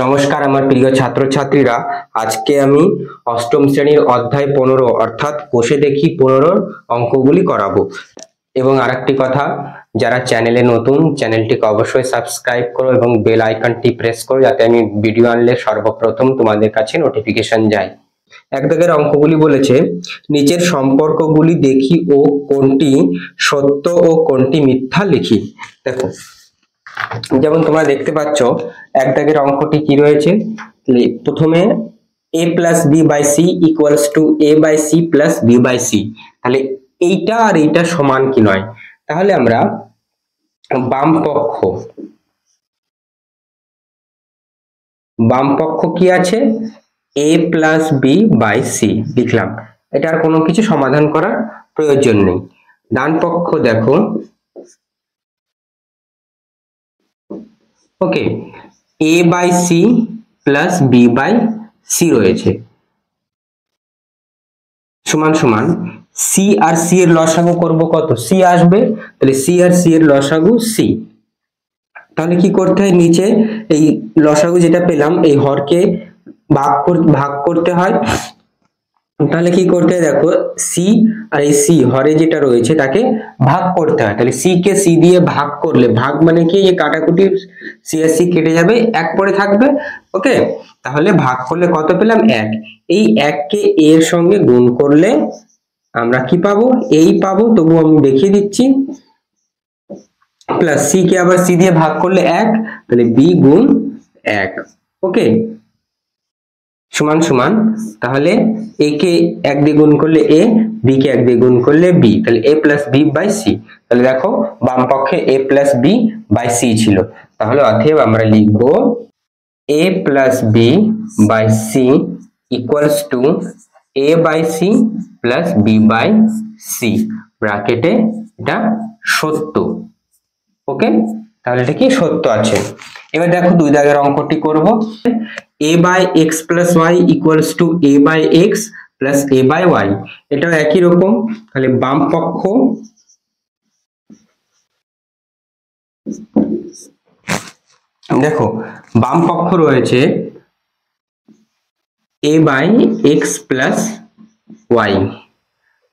নমস্কার আমার প্রিয় ছাত্রছাত্রীরা, আজকে আমি অষ্টম শ্রেণীর অধ্যায় 15 অর্থাৎ কোষে দেখি 15 অঙ্কগুলি করাবো। এবং আরেকটি কথা, যারা চ্যানেলে নতুন, চ্যানেলটিকে অবশ্যই সাবস্ক্রাইব করো এবং বেল আইকনটি প্রেস করো যাতে আমি ভিডিও আনলে সর্বপ্রথম তোমাদের কাছে নোটিফিকেশন যায়। এক দাগের অঙ্কগুলি বলেছে, নিচের সম্পর্কগুলি দেখি ও কোনটি সত্য ও কোনটি মিথ্যা লিখি। দেখো, যেমন তোমরা দেখতে পাচ্ছ এক দাগের অঙ্কটি কি রয়েছে। প্রথমে a plus B by C equals to a by C plus B by C. তাহলে এইটা আর এইটা সমান কি নয়। তাহলে আমরা বাম পক্ষ কি আছে, a plus B by C লিখলাম। এটার কোনো কিছু সমাধান করার প্রয়োজন নেই। ডান পক্ষ দেখো, okay, a by C plus B by C রয়েছে, সমান সমান সি আর সি এর লসাগু করব কত, সি আসবে, তাহলে সি আর সি এর লসাগু সি। তাহলে কি করতে হয়, নিচে এই লসাগু যেটা পেলাম এই হরকে ভাগ করতে হয়। তাহলে কি করতে হয়, দেখো সি আর এই সি হরে যেটা রয়েছে তাকে ভাগ করতে হয়। তাহলে সি কে সি দিয়ে ভাগ করলে, ভাগ মানে কি, এই কাটাকুটি সি আর সি কেটে যাবে, এক পড়ে থাকবে। ওকে, তাহলে ভাগ করলে কত পেলাম, এক। এই এক কে এর সঙ্গে গুণ করলে আমরা কি পাবো, এই পাবো। তবু আমি দেখিয়ে দিচ্ছি, প্লাস সি কে আবার সি দিয়ে ভাগ করলে এক, তাহলে বি গুণ এক। ওকে, সমান সমান, তাহলে a কে এক দিয়ে গুণ করলে a, b কে এক দিয়ে গুণ করলে b, তাহলে a plus B by C. তাহলে দেখো বাম পক্ষে a plus B by C ছিল, তাহলে অতএব আমরা লিখব a plus B by C equals to a by C plus B by C, ব্র্যাকেটে এটা সত্য। ওকে, তাহলে এটা কি সত্য আছে। এবার দেখো দুই দাগের অঙ্কটি করব। a by X plus Y equals to a by X plus a by Y, এটাও একই রকম। তাহলে বাম পক্ষ দেখো, বাম পক্ষ রয়েছে a by X plus Y.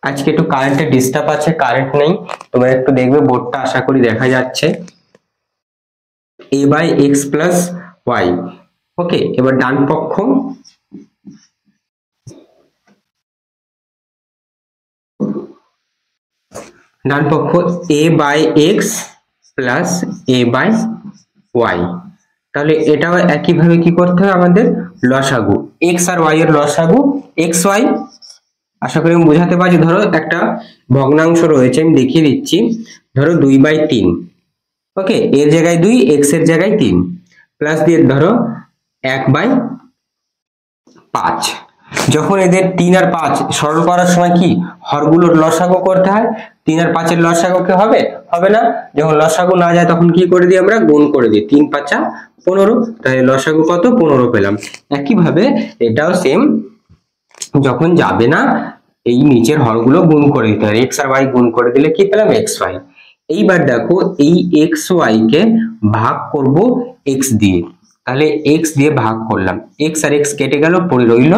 আজকে একটু কারেন্টের ডিস্টার্ব আছে, কারেন্ট নেই, তোমরা একটু দেখবে বোর্ডটা, আশা করি দেখা যাচ্ছে। a by X plus Y. Okay, এবার ডান পক্ষ a by X plus a by Y. তাহলে এটাও একইভাবে কি করতে হবে, আমাদের লসাগু এক্স আর ওয়াই এর লসাগু এক্স ওয়াই। আশা করি আমি বোঝাতে পারছি। ধরো একটা ভগ্নাংশ রয়েছে, আমি দেখিয়ে দিচ্ছি। ধরো 2/3, ওকে, এর জায়গায় 2, এক্স এর জায়গায় 3, প্লাস দিয়ে ধরো 1/5। যখন এদের 3 আর 5 সরল করার সময় কি হরগুলোর লসাগু করতে হয়, 3 আর 5 এর লসাগু কি হবে, হবে না। যখন লসাগু না যায় তখন কি করে দিই, আমরা গুণ করে দিই, 3 5 15, তাহলে লসাগু কত, 15 পেলাম। একইভাবে এটাও সেম, যখন যাবে না এই নিচের হরগুলো গুণ করে দিতে হয়, এক্স আর ওয়াই গুণ করে দিলে কি পেলাম, এক্স ওয়াই। এইবার দেখো এই এক্স ওয়াই কে ভাগ করব এক্স দিয়ে, তাহলে এক্স দিয়ে ভাগ করলাম, এক্স আর এক্স কেটে গেল, পড়ে রইল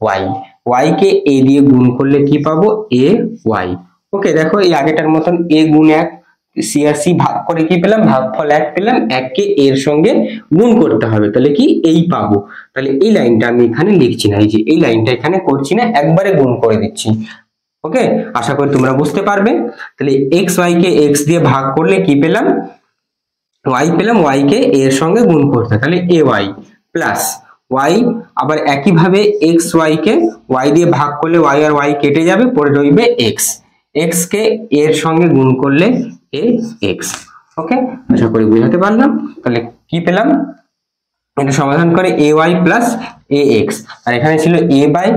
ওয়াই। ওয়াই কে এ দিয়ে গুণ করলে কি পাবো, এ ওয়াই। ওকে, দেখো এই আগেটার মতন এ গুণ এক, সি আর সি ভাগ করে কি পেলাম, ভাগফল এক পেলাম, এক কে এর সঙ্গে গুণ করতে হবে, তাহলে কি এই পাবো। তাহলে এই লাইনটা আমি এখানে লিখছি না, এই যে এই লাইনটা এখানে করছি না, একবারে গুণ করে দিচ্ছি। ওকে, আশা করি তোমরা বুঝতে পারবে। তাহলে এক্স ওয়াই কে এক্স দিয়ে ভাগ করলে কি পেলাম, ওয়াই পেলাম, ওয়াই কে এর সঙ্গে গুণ করতে, তাহলে এ ওয়াই প্লাস ওয়াই। আবার একইভাবে এক্স ওয়াই কে ওয়াই দিয়ে ভাগ করলে ওয়াই আর ওয়াই কেটে যাবে, পড়ে রইবে এক্স, এক্স কে এর সঙ্গে গুণ করলে এ এক্স। ওকে, আশা করি বুঝাতে পারলাম। তাহলে কি পেলাম, এটা সমাধান করে A Y plus A x, আর এখানে ছিল এ বাই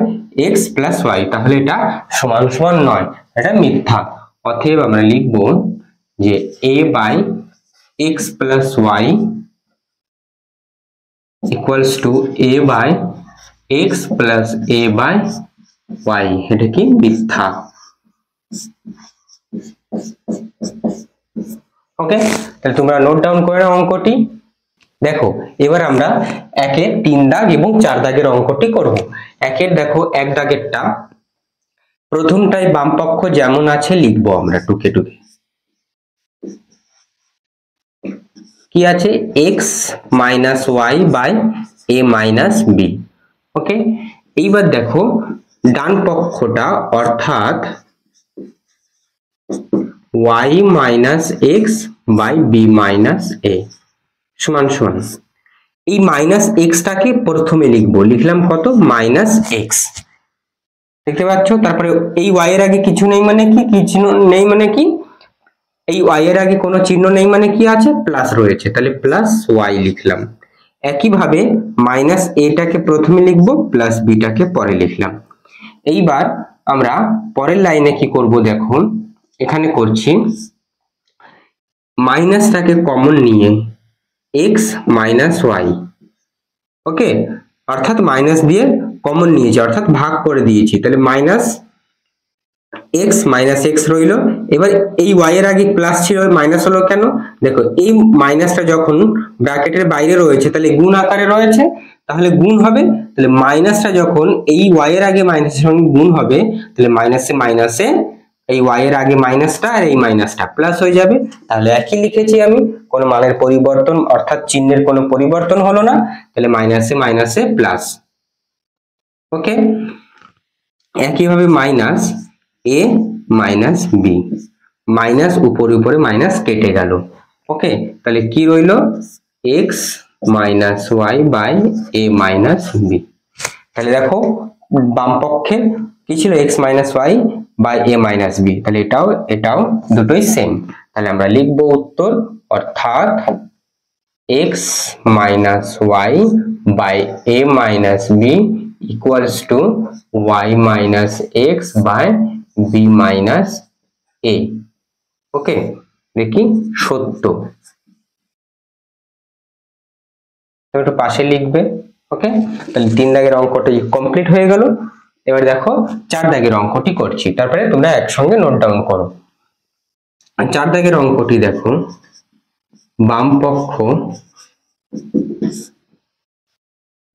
এক্স প্লাস ওয়াই, তাহলে এটা সমান সমান নয়, এটা মিথ্যা। অতএব আমরা লিখব যে A by X plus Y equals to A by X plus A by Y, এটা কি মিথ্যা। ওকে, তাহলে তোমরা নোট ডাউন করে নাও অঙ্কটি। দেখো এবার আমরা একের 3 দাগ এবং 4 দাগের অঙ্কটি করব। একের দেখো 1 দাগেরটা প্রথমটাই বাম পক্ষ যেমন আছে লিখবো আমরা টুকে টুকে। কি আছে? x minus Y by A minus B. Okay, এইবার দেখো ডান পক্ষটা অর্থাৎ y minus X by B minus A সমান সমান এই মাইনাস এক্সটাকে প্রথমে লিখবো, লিখলাম কত? Minus X. দেখতে পাচ্ছ? তারপরে এই y এর আগে কিছু নেই মানে কি? কিছু নেই মানে কি? এই y এর আগে কোনো চিহ্ন নেই মানে কি আছে? প্লাস রয়েছে, তাহলে প্লাস y লিখলাম। একইভাবে মাইনাস এটাকে প্রথমে লিখবো, প্লাস বিটাকে পরে লিখলাম। এইবার আমরা পরের লাইনে কি করব দেখুন, এখানে করছি মাইনাসটাকে কমন নিয়ে x মাইনাস ওয়াই। ওকে, অর্থাৎ মাইনাস দিয়ে কমন নিয়েছি অর্থাৎ ভাগ করে দিয়েছি, তাহলে মাইনাস এক্স মাইনাস এক্স রইল। এবার এই y এর আগে প্লাস ছিল, মাইনাস হলো কেন? দেখো এই মাইনাসটা যখন ব্র্যাকেটের বাইরে রয়েছে তাহলে গুণ আকারে রয়েছে, তাহলে গুণ হবে। তাহলে মাইনাসটা যখন এই y এর আগে মাইনাসের সঙ্গে গুণ হবে তাহলে মাইনাসে মাইনাসে এই y এর আগে মাইনাসটা আর এই মাইনাসটা প্লাস হয়ে যাবে। তাহলে একই লিখেছি আমি, কোনো মানের পরিবর্তন অর্থাৎ চিহ্নের কোনো পরিবর্তন হলো না, তাহলে মাইনাসে মাইনাসে প্লাস। ওকে, একইভাবে minus A minus B, minus উপরে উপরে মাইনাস কেটে গেল। ওকে, তাহলে কি রইল? X minus Y by A minus B. তাহলে দেখো বাম পক্ষে কি ছিল? X minus Y by A minus B, তাহলে এটাও দুটোই সেম। তাহলে আমরা লিখবো উত্তর, অর্থাৎ X minus Y by A minus B equals to Y minus X by B minus A. Okay, দেখি সত্য, একটু পাশে লিখবে। ওকে, তাহলে 3 দাগের অঙ্কটি কমপ্লিট হয়ে গেল। এবার দেখো 4 দাগের অঙ্কটি করছি, তারপরে তোমরা একসঙ্গে নোট ডাউন করো। 4 দাগের অঙ্কটি দেখো, বাম পক্ষ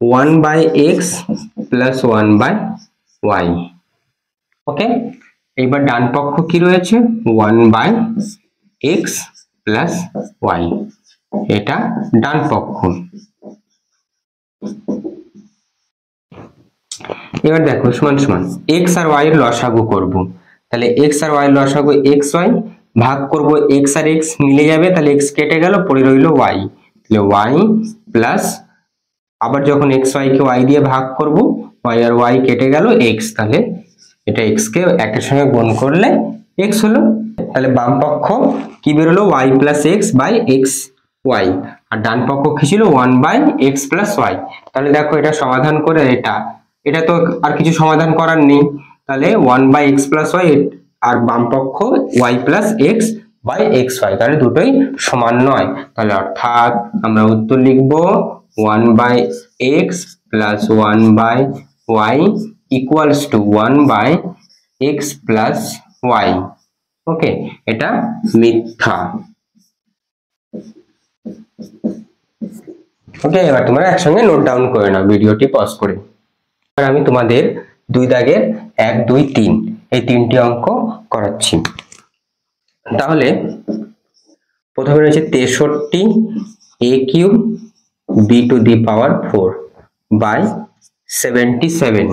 1 by X plus 1 by Y. Okay, এইবার ডান পক্ষ কি রয়েছে? 1 বাই এক্স প্লাস ওয়াই, এটা ডান পক্ষ। এবার দেখো সমান সমান এক্স আর ওয়াই এর লসাগু করব, তাহলে এক্স আর ওয়াই এর লসাগু এক্স ওয়াই, ভাগ করব এক্স আর এক্স মিলে যাবে, তাহলে এক্স কেটে গেল, পড়ে রইল ওয়াই, তাহলে ওয়াই প্লাস আবার যখন এক্স ওয়াই কে ওয়াই দিয়ে ভাগ করব, ওয়াই আর ওয়াই কেটে গেল এক্স, তাহলে এটা এক্স কে একের সঙ্গে গুণ করলে এক্স হলো। তাহলে বাম পক্ষ কি বেরোলো? Y plus X by X Y, আর ডান পক্ষ কি ছিল? 1 বাই এক্স প্লাস ওয়াই। তাহলে দেখো এটা সমাধান করে এটা তো আর কিছু সমাধান করার নেই, তাহলে 1 বাই এক্স প্লাস ওয়াই আর বাম পক্ষ Y plus X by X Y, তাহলে দুটোই সমান নয়। তাহলে অর্থাৎ আমরা উত্তর লিখব 1 by X plus 1 by Y equals to 1 by X plus Y. Okay, এটা মিথ্যা। ওকে, এবার তোমরা একসঙ্গে নোট ডাউন করে নাও ভিডিওটি পজ করে। এবার আমি তোমাদের 2 দাগের 1 2 3 এই 3টি অঙ্ক করাচ্ছি। তাহলে প্রথমে রয়েছে 63 a cube b to the power 4 by 77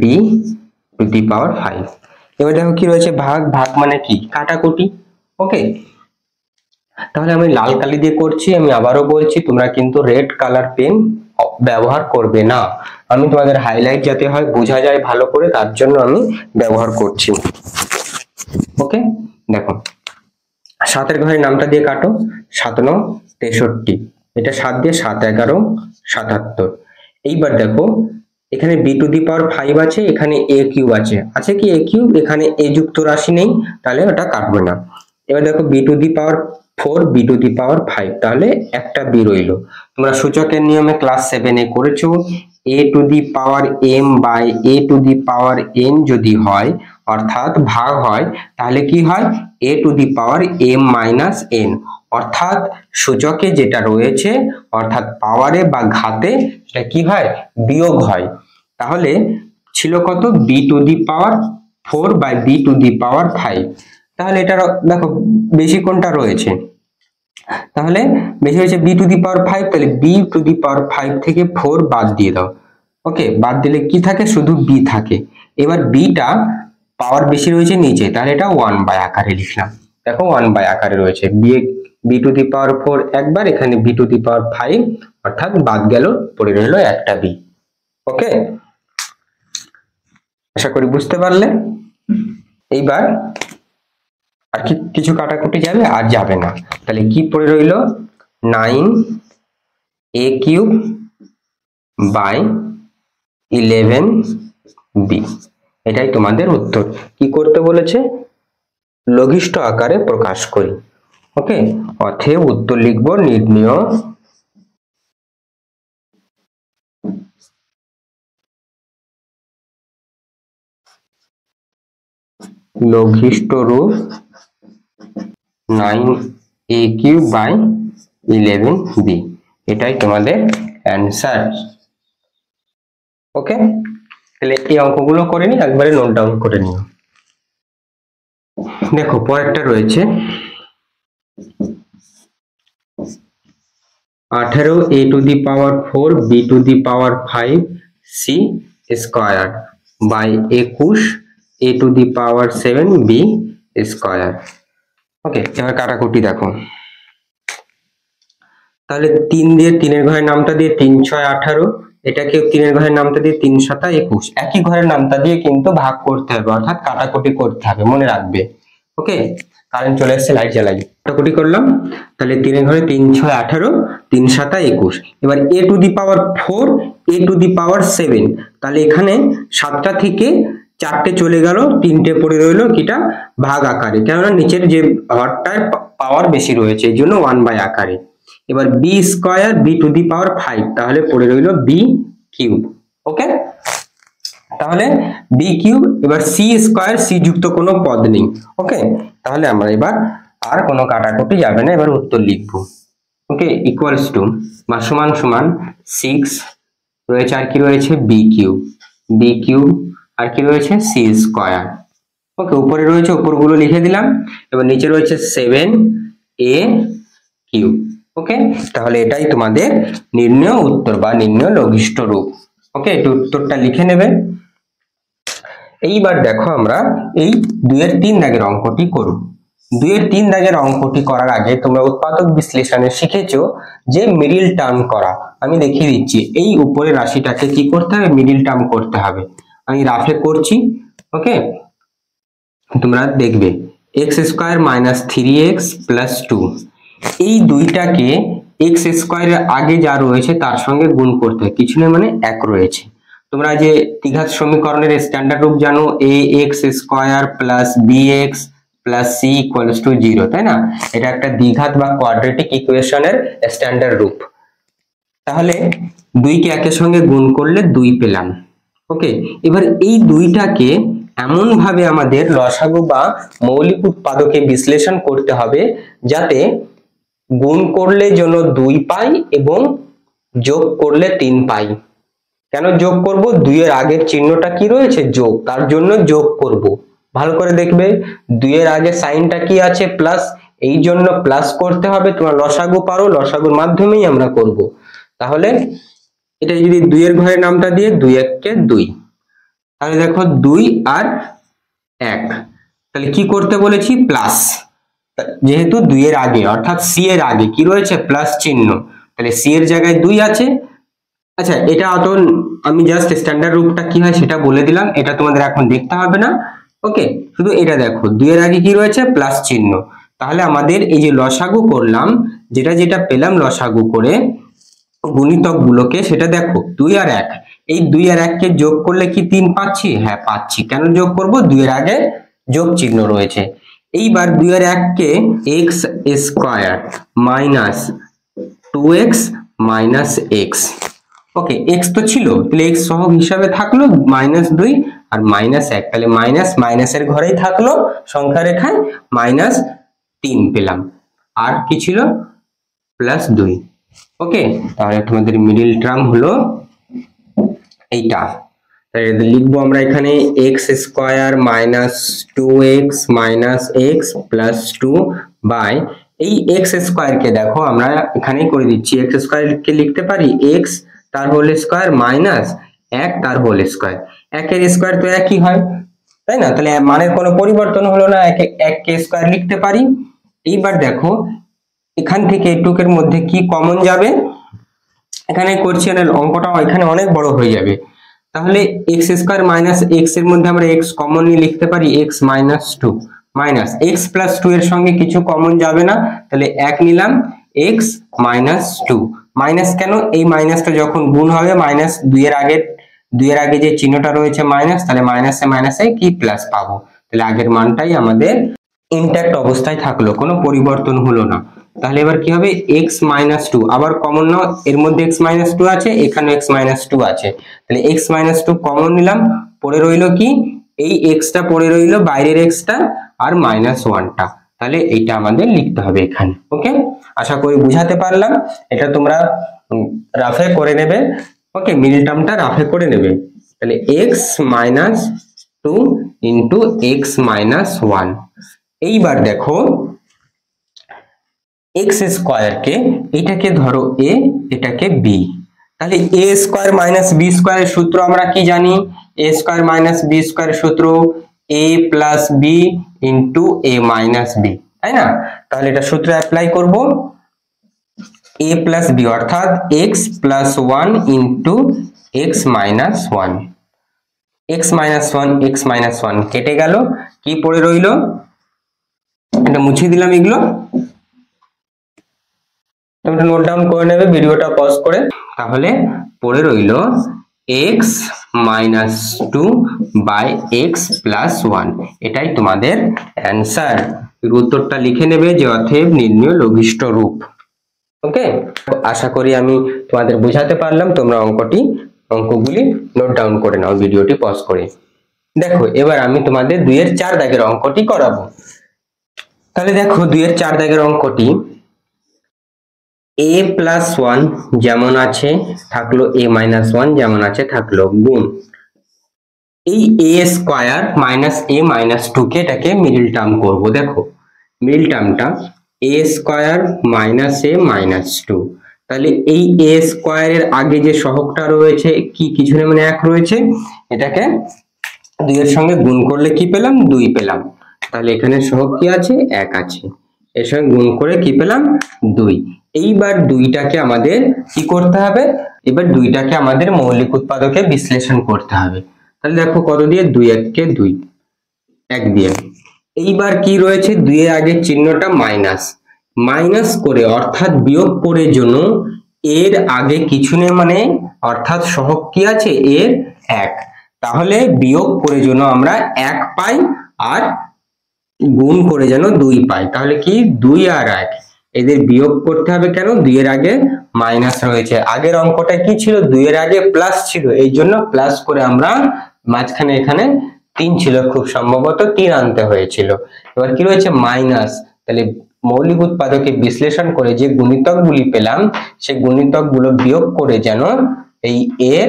b to the power 5। এবার দেখো কি রয়েছে? ভাগ, ভাগ মানে কি? কাটাকুটি। ওকে, তাহলে আমি লাল কালি দিয়ে করছি। আমি আবারও বলছি, তোমরা কিন্তু রেড কালার পেন ব্যবহার করবে না। আমি তোমাদের হাইলাইট যাতে হয় বোঝা যায় ভালো করে, তার জন্য আমি ব্যবহার করছি। ওকে, দেখো 7 এর ঘরের নামটা দিয়ে কাটো। 7 9 63, এটা 7 দিয়ে 7 11 77। এইবার দেখো এখানে b টু দি পাওয়ার 5 আছে, এখানে a কিউব আছে কি a কিউব? এখানে a যুক্ত রাশি নেই, তাহলে ওটা কাটবে না। এবার দেখো b to the power 4 b to the power 5, তাহলে একটা b রইল। তোমরা সূচকের নিয়মে ক্লাস 7 এ করেছো, a to the power m by a to the power n যদি হয়, অর্থাৎ ভাগ হয়, তাহলে কি হয় a to the power m minus n, অর্থাৎ সূচকে যেটা রয়েছে অর্থাৎ পাওয়ারে বা ঘাতে এটা কি হয় বিয়োগ হয়। তাহলে ছিল কত b to the power 4 by b to the power 5। তাহলে এটা দেখো বেশি কোনটা রয়েছে, তাহলে বেশি হয়েছে b টু দি পাওয়ার 5, তাহলে b টু দি পাওয়ার 5 থেকে 4 বাদ দিয়ে দাও। ওকে, বাদ দিলে কি থাকে শুধু b থাকে। এবার b টা পাওয়ার বেশি রয়েছে নিচে, তাহলে এটা 1 বাই আকারে লিখলাম। দেখো 1 বাই আকারে রয়েছে, b টু দি পাওয়ার 4 একবার, এখানে b টু দি পাওয়ার 5, অর্থাৎ বাদ গেল, পড়ে রইল একটা b। ওকে, আশা করি বুঝতে পারলে। এইবার আর কিছু কাটাকুটি যাবে আর যাবে না, তাহলে কি পড়ে রইল 9a কিউব বাই 11b। এটাই তোমাদের উত্তর। কি করতে বলেছে, লঘিষ্ঠ আকারে প্রকাশ করি। ওকে, অতএব উত্তর লিখব নির্ণয় লঘিষ্ঠ রূপ 9a কিউব বাই 11b, এটাই তোমাদের অ্যান্সার। ওকে, তাহলে এই অঙ্কগুলো করে নি, একবারে নোট ডাউন করে নিও। দেখো পরেরটা রয়েছে 18a to the power 4 b to the power 5 c square by 21a to the power 7 b square. Okay, এবার কাটাকুটি দেখো, তাহলে 3 দিয়ে 3 এর ঘরের নামটা দিয়ে 3 6 18, এটাকে 3 এর ঘরের নামটা দিয়ে 3 7 21, একই ঘরের নামটা দিয়ে কিন্তু ভাগ করতে হবে, অর্থাৎ কাটাকুটি করতে হবে, মনে রাখবে। ওকে, কারেন্ট চলে এসেছে, লাইট জ্বালাই। কাটাকুটি করলাম, তাহলে 3 এর ঘরে 3 6 18, 3 7 21। এবার a to the power 4, a to the power 7, তাহলে এখানে 7টা থেকে 4টে চলে গেল, 3টে পড়ে রইল কিটা ভাগ আকারে, কেননা নিচের যে ঘরটার পাওয়ার বেশি রয়েছে এই জন্য 1 বাই আকারে। এবার b square b to the power 5, তাহলে পড়ে রইল b কিউব। ওকে, তাহলে b কিউব, এবার c স্কয়ার, c যুক্ত কোনো পদ নেই। ওকে, তাহলে আমরা এবার আর কোনো কাটাকুটি যাবে না, এবার উত্তর লিখব। ওকে, ইকুয়ালস টু বা সমান সমান 6 রয়েছে, আর কি রয়েছে b কিউব, আর কি রয়েছে c স্কয়ার। ওকে, উপরে রয়েছে, উপরগুলো লিখে দিলাম। এবার নিচে রয়েছে 7a কিউব। ওকে, তাহলে এটাই তোমাদের নির্ণয় উত্তর বা নির্ণয় লঘিষ্ঠ রূপ। ওকে, এই উত্তরটা লিখে নেবে। এইবার দেখো আমরা এই 2 এর 3 দাগের অঙ্কটি করব। 2 এর 3 দাগের অঙ্কটি করার আগে তোমরা উৎপাদক বিশ্লেষণে শিখেছো যে মিডিল টার্ম করা। আমি দেখিয়ে দিচ্ছি, এই উপরের রাশিটাকে কি করতে হবে, মিডিল টার্ম করতে হবে। আমি রাফে করছি। ওকে, তোমরা দেখবে x square minus 3x plus 2, এই দুইটাকে x স্কয়ারের আগে যা রয়েছে তার সঙ্গে গুণ করতে হয়, কিছু নেই মানে 1 রয়েছে। তোমরা যে দ্বিঘাত সমীকরণের স্ট্যান্ডার্ড রূপ জানো, ax square plus bx plus c equals to 0, তাই না? এটা একটা দ্বিঘাত বা কোয়াড্রেটিক ইকুয়েশনের স্ট্যান্ডার্ড রূপ। তাহলে 2 কে একের সঙ্গে গুণ করলে 2 পেলাম। ওকে, এবার এই দুইটাকে এমন ভাবে আমাদের লসাগু বা মৌলিক উৎপাদকে বিশ্লেষণ করতে হবে যাতে গুণ করলে যেন 2 পাই এবং যোগ করলে 3 পাই। কেন যোগ করব, 2 এর আগের চিহ্নটা কি রয়েছে যোগ, তার জন্য যোগ করব। ভালো করে দেখবে 2 এর আগে সাইনটা কি আছে প্লাস, এই জন্য প্লাস করতে হবে। তোমরা লসাগু পারো, লসাগুর মাধ্যমেই আমরা করব। তাহলে এটা যদি 2 এর ঘরের নামটা দিয়ে 2 1 কে 2, তাহলে দেখো 2 আর 1, তাহলে কি করতে বলেছি প্লাস, যেহেতু 2 এর আগে অর্থাৎ c এর আগে কি রয়েছে প্লাস চিহ্ন, তাহলে c এর জায়গায় 2 আছে। আচ্ছা, এটা অত আমি জাস্ট স্ট্যান্ডার্ড রূপটা কি হয় সেটা বলে দিলাম, এটা তোমাদের এখন দেখতে হবে না। ওকে, শুধু এটা দেখো 2 এর আগে কি রয়েছে প্লাস চিহ্ন। তাহলে আমাদের এই যে লসাগু করলাম, যেটা যেটা পেলাম লসাগু করে গুণিতক গুলোকে, সেটা দেখো 2 আর 1, এই 2 আর 1 কে যোগ করলে কি 3 পাচ্ছি? হ্যাঁ পাচ্ছি। কেন যোগ করব, 2 এর আগে যোগ চিহ্ন রয়েছে। এইবার 2 আর 1 কে x square minus 2x minus x। ওকে, x তো ছিল, তাহলে x সহগ হিসাবে থাকলো -2 আর -1, তাহলে মাইনাস মাইনাসের ঘরেই থাকলো সংখ্যা রেখায় -3 পেলাম, আর কি ছিল +2। ওকে, তাহলে তোমাদের মিডল টার্ম হলো এইটা। তাহলে লিখবো আমরা এখানে x² - 2x - x + 2 বাই এই x² কে দেখো আমরা এখানেই করে দিচ্ছি, x² কে লিখতে পারি x তার হোল স্কয়ার মাইনাস 1 তার হোল স্কয়ার। 1 এর স্কয়ার তো একই হয়, তাই না? তাহলে মানের কোনো পরিবর্তন হলো না, 1 কে স্কয়ার লিখতে পারি। এইবার দেখো এখান থেকে এটুকের মধ্যে কি কমন যাবে, এখানে করছি অঙ্কটা এখানে অনেক বড় হয়ে যাবে। তাহলে x² - x এর মধ্যে আমরা x কমন নিয়ে লিখতে পারি x - 2 মাইনাস x + 2 এর সঙ্গে কিছু কমন যাবে না, তাহলে 1 নিলাম x - 2 মাইনাস কেন, এই মাইনাসটা যখন গুণ হবে -2 এর আগে যে চিহ্নটা রয়েছে মাইনাস, তাহলে মাইনাসে মাইনাসে কি প্লাস পাবো, তাহলে আগের মানটাই আমাদের ইনট্যাক্ট অবস্থায় থাকলো, কোনো পরিবর্তন হলো না। তাহলে এবার কি হবে x - 2 আবার কমন নাও, এর মধ্যে x - 2 আছে, এখানে x - 2 আছে, তাহলে x - 2 কমন নিলাম, পড়ে রইলো কি এই x টা পড়ে রইলো বাইরের x টা আর -1 টা, তাহলে এইটা আমাদের লিখতে হবে এখানে। ওকে, আশা করি বুঝাতে পারলাম, এটা তোমরা রাফে করে নেবে। ওকে, মিডল টার্মটা রাফে করে নেবে। তাহলে x - 2 ইনটু x - 1। এইবার দেখো x² কে এটাকে ধরো a, এটাকে b, তাহলে a² - b² এর সূত্র আমরা কি জানি, a² - b² এর সূত্র a + b into a - b, তাই না? তাহলে এটা সূত্র অ্যাপ্লাই করব, a + b অর্থাৎ x + 1 ইনটু x - 1, x - 1 কেটে গেল, কি পড়ে রইলো, এটা মুছে দিলাম এগুলো, তোমরা নোট ডাউন করে নেবে ভিডিওটা পজ করে। তাহলে পড়ে রইলো x - 2 বাই x + 1, এটাই তোমাদের অ্যান্সার। উত্তরটা লিখে নেবে যে অতএব নির্ণয় লঘিষ্ঠ রূপ। ওকে, আশা করি আমি তোমাদের বোঝাতে পারলাম, তোমরা অঙ্কগুলি নোট ডাউন করে নাও ভিডিওটি পজ করে। দেখো এবার আমি তোমাদের 2 এর 4 দাগের অঙ্কটি করাবো। তাহলে দেখো 2 এর 4 দাগের অঙ্কটি a + 1 যেমন আছে থাকলো, a - 1 যেমন আছে থাকলো, গুণ এই a² - a - 2 কে এটাকে মিডল টার্ম করব। দেখো মিডল টার্মটা a² - a - 2, তাহলে এই a² এর আগে যে সহগটা রয়েছে কি কিছু না মানে 1 রয়েছে, এটাকে 2 এর সঙ্গে গুণ করলে কি পেলাম 2 পেলাম, তাহলে এখানে সহগ কি আছে 1 আছে, এর সঙ্গে গুণ করে কি পেলাম 2। এইবার 2টাকে আমাদের কি করতে হবে, এবার 2টাকে আমাদের মৌলিক উৎপাদকে বিশ্লেষণ করতে হবে। তাহলে দেখো কত দিয়ে 2 × 1 = 2, 1 দিয়ে। এইবার কি রয়েছে 2 এর আগের চিহ্নটা মাইনাস করে অর্থাৎ বিয়োগ করে জন্য এর আগে কিছু নেই মানে অর্থাৎ সহগ কি আছে এর 1, তাহলে বিয়োগ করে জন্য আমরা 1 পাই আর গুণ করে যেন 2 পাই, তাহলে কি 2 আর 1 এদের বিয়োগ করতে হবে, কেন 2 এর আগে মাইনাস রয়েছে, আগের অঙ্কটা কি ছিল 2 এর আগে প্লাস ছিল, এই জন্য প্লাস করে আমরা মাঝখানে এখানে 3 ছিল, খুব সম্ভবত 3 আনতে হয়েছিল। এবার কি রয়েছে মাইনাস, তাহলে মৌলিক উৎপাদকে বিশ্লেষণ করে যে গুণিতকগুলি পেলাম সেই গুণিতকগুলো বিয়োগ করে যেন এই এর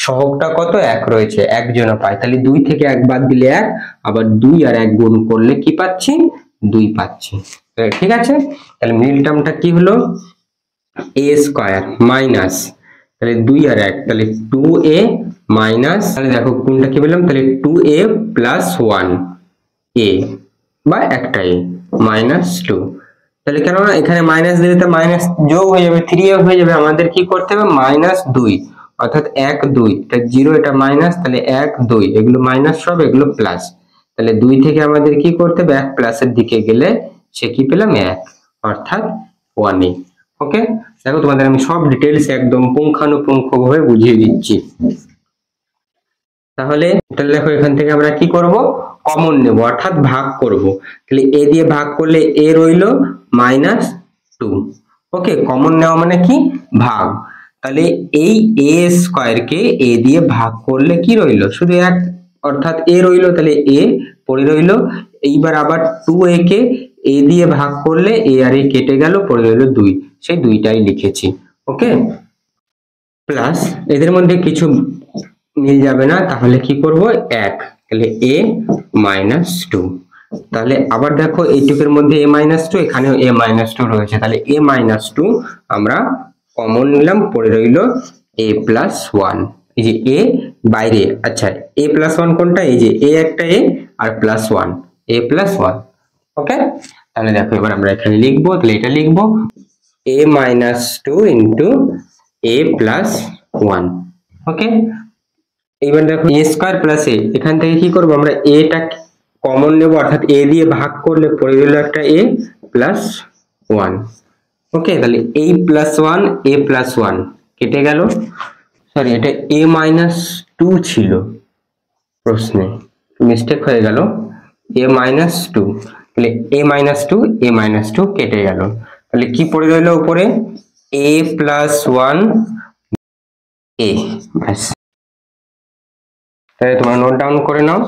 সহগটা কত 1 রয়েছে 1 জন পাই, তাহলে 2 থেকে 1 বাদ দিলে 1, আবার 2 আর 1 গুণ করলে কি পাচ্ছি 2 পাচ্ছি। ঠিক আছে, তাহলে মিডল টার্মটা কি হলো a² মাইনাস, তাহলে 2 আর 1 তাহলে 2a মাইনাস, তাহলে দেখো কোনটা কি পেলাম, তাহলে 2a + 1a বা একটা a -2, তাহলে কেন না এখানে মাইনাস দিলে তো মাইনাস যোগ হয়ে যাবে 3a হয়ে যাবে, আমাদের কি করতে হবে -2 অর্থাৎ 1 2, এটা 0 এটা মাইনাস, তাহলে 1 2 এগুলো মাইনাস সব এগুলো প্লাস, তাহলে 2 থেকে আমাদের কি করতে হবে 1 প্লাসের দিকে গেলে সে কি পেলাম 1 অর্থাৎ 1a। ওকে, দেখো তোমাদের আমি সব ডিটেইলস একদম পুঙ্খানুপুঙ্খভাবে বুঝিয়ে দিচ্ছি। তাহলে দেখো এখান থেকে আমরা কি করব কমন নেব অর্থাৎ ভাগ করব, তাহলে a দিয়ে ভাগ করলে a রইলো -2। ওকে, কমন নেওয়া মানে কি ভাগ, তাহলে এই a² কে a দিয়ে ভাগ করলে কি রইলো শুধু 1 অর্থাৎ এ রইলো, তাহলে এ পড়ে রইলো। এইবার আবার 2a কে এ দিয়ে ভাগ করলে এ আর এ কেটে গেল, পড়ে রইলো 2, সেই 2টাই লিখেছি। ওকে, প্লাস এদের মধ্যে কিছু মিল যাবে না, তাহলে কি করব 1, তাহলে a মাইনাস 2। তাহলে আবার দেখো এইটুকের মধ্যে a মাইনাস 2, এখানেও a মাইনাস 2 রয়েছে, তাহলে a মাইনাস 2 আমরা কমন নিলাম, পড়ে রইল a প্লাস 1। এই যে a বাইরে, আচ্ছা a প্লাস 1 কোনটা, এই যে a একটা a আর প্লাস 1, a প্লাস 1। ওকে, তাহলে দেখো এবার আমরা এখানে লিখবো, তাহলে এটা লিখবো a minus 2 into a plus 1। ওকে, এইবার দেখো a স্কয়ার প্লাস a, এখান থেকে কি করব আমরা a টা কমন নেব, অর্থাৎ a দিয়ে ভাগ করলে পড়ে গেল একটা a প্লাস 1। ওকে, তাহলে a প্লাস 1 a প্লাস 1 কেটে গেল, সরি এটা a মাইনাস 2 ছিল প্রশ্নে, মিস্টেক হয়ে গেল, a মাইনাস 2, তাহলে a মাইনাস 2 a মাইনাস 2 কেটে গেল, তাহলে কি পড়ে রইল উপরে a প্লাস 1 a। ব্যাস, তাহলে তোমরা নোট ডাউন করে নাও।